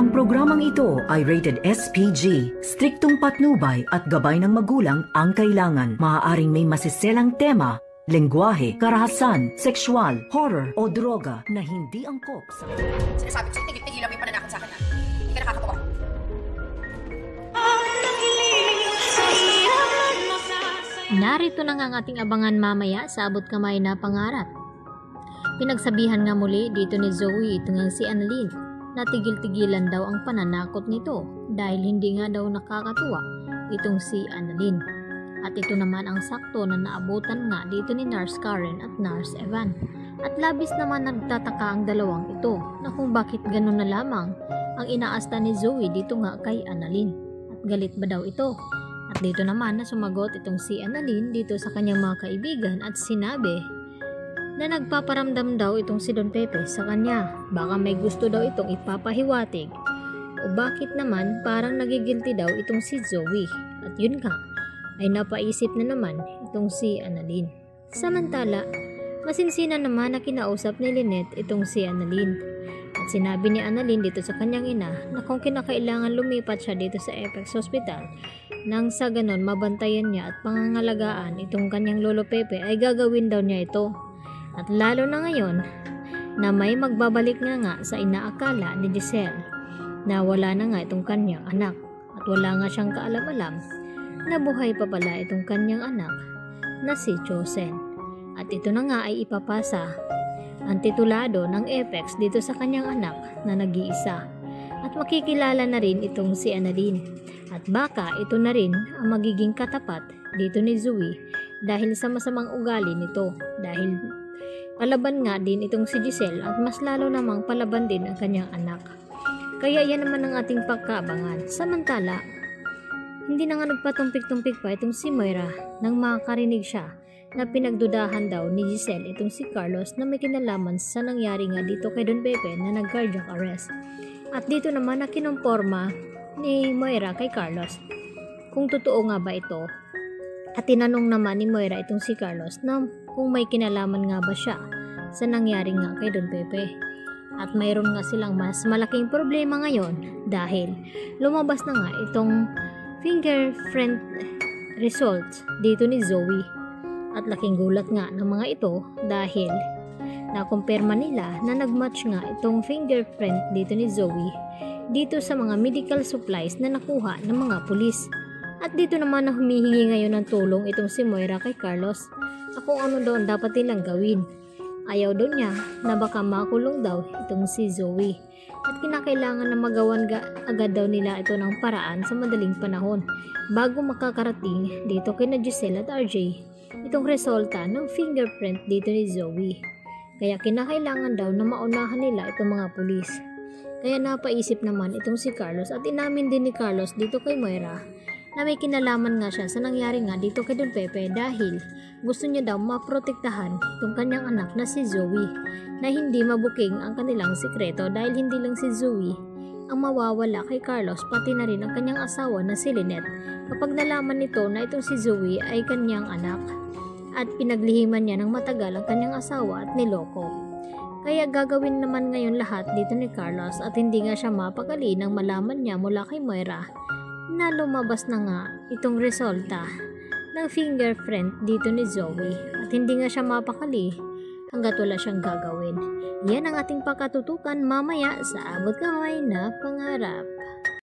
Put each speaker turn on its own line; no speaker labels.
Ang programang ito ay rated SPG. Striktong patnubay at gabay ng magulang ang kailangan. Maaaring may masiselang tema, lengguwahe, karahasan, sexual, horror o droga na hindi angkop sa...
Sinasabi ko sa'yo, tigil-tigil lang yung pananakot sa akin ha. Hindi ka nakakatawa.
Narito na nga ang ating abangan mamaya sa abot kamay na pangarap. Pinagsabihan nga muli dito ni Zoe ito nga si Annalyn na tigil-tigilan daw ang pananakot nito dahil hindi nga daw nakakatuwa itong si Annalyn. At ito naman ang sakto na naabutan nga dito ni Nurse Karen at Nurse Evan. At labis naman nagtataka ang dalawang ito na kung bakit ganun na lamang ang inaasta ni Zoe dito nga kay Annalyn. At galit ba daw ito? At dito naman na sumagot itong si Annalyn dito sa kanyang mga kaibigan at sinabi na nagpaparamdam daw itong si Don Pepe sa kanya. Baka may gusto daw itong ipapahiwatig. O bakit naman parang nagigilty daw itong si Zoe. At yun nga, ay napaisip na naman itong si Annalyn. Samantala, masinsinan naman na kinausap ni Lynette itong si Annalyn. At sinabi ni Annalyn dito sa kanyang ina na kung kinakailangan lumipat siya dito sa Apex Hospital nang sa ganon mabantayan niya at pangangalagaan itong kanyang lolo Pepe ay gagawin daw niya ito. At lalo na ngayon na may magbabalik nga sa inaakala ni Giselle na wala na nga itong kanyang anak at wala nga siyang kaalam-alam na buhay pa pala itong kanyang anak na si Chosen. At ito na nga ay ipapasa ang titulado ng Apex dito sa kanyang anak na nag-iisa. At makikilala na rin itong si Annalyn. At baka ito na rin ang magiging katapat dito ni Zoe dahil sa masamang ugali nito. Dahil palaban nga din itong si Giselle at mas lalo namang palaban din ang kanyang anak. Kaya yan naman ang ating pagkaabangan. Samantala, hindi na nga nagpatumpik-tumpik pa itong si Moira nang makarinig siya na pinagdudahan daw ni Giselle itong si Carlos na may kinalaman sa nangyari nga dito kay Don Pepe na nag-cardiac arrest. At dito naman na kinumporma ni Moira kay Carlos kung totoo nga ba ito. At tinanong naman ni Moira itong si Carlos na kung may kinalaman nga ba siya sa nangyari nga kay Don Pepe. At mayroon nga silang mas malaking problema ngayon dahil lumabas na nga itong fingerprint results dito ni Zoe. At laking gulat nga ng mga ito dahil nakumpirma nila na nagmatch nga itong fingerprint dito ni Zoe dito sa mga medical supplies na nakuha ng mga pulis. At dito naman na humihingi ngayon ng tulong itong si Moira kay Carlos na kung ano daw dapat nilang gawin. Ayaw daw niya na baka makulong daw itong si Zoe. At kinakailangan na magawan agad daw nila ito ng paraan sa madaling panahon bago makakarating dito kay na Giselle at RJ itong resulta ng fingerprint dito ni Zoe. Kaya kinakailangan daw na maunahan nila itong mga pulis. Kaya napaisip naman itong si Carlos at inamin din ni Carlos dito kay Moira na may kinalaman nga siya sa nangyari nga dito kay Don Pepe dahil gusto niya daw maprotektahan itong kanyang anak na si Zoe na hindi mabuking ang kanilang sikreto dahil hindi lang si Zoe ang mawawala kay Carlos pati na rin ang kanyang asawa na si Lynette kapag nalaman nito na itong si Zoe ay kanyang anak at pinaglihiman niya ng matagal ang kanyang asawa at niloko. Kaya gagawin naman ngayon lahat dito ni Carlos at hindi nga siya mapakali nang malaman niya mula kay Moira na lumabas na nga itong resulta ng fingerprint dito ni Zoe at hindi nga siya mapakali hanggat wala siyang gagawin. Yan ang ating pagkatutukan mamaya sa abot kamay na pangarap.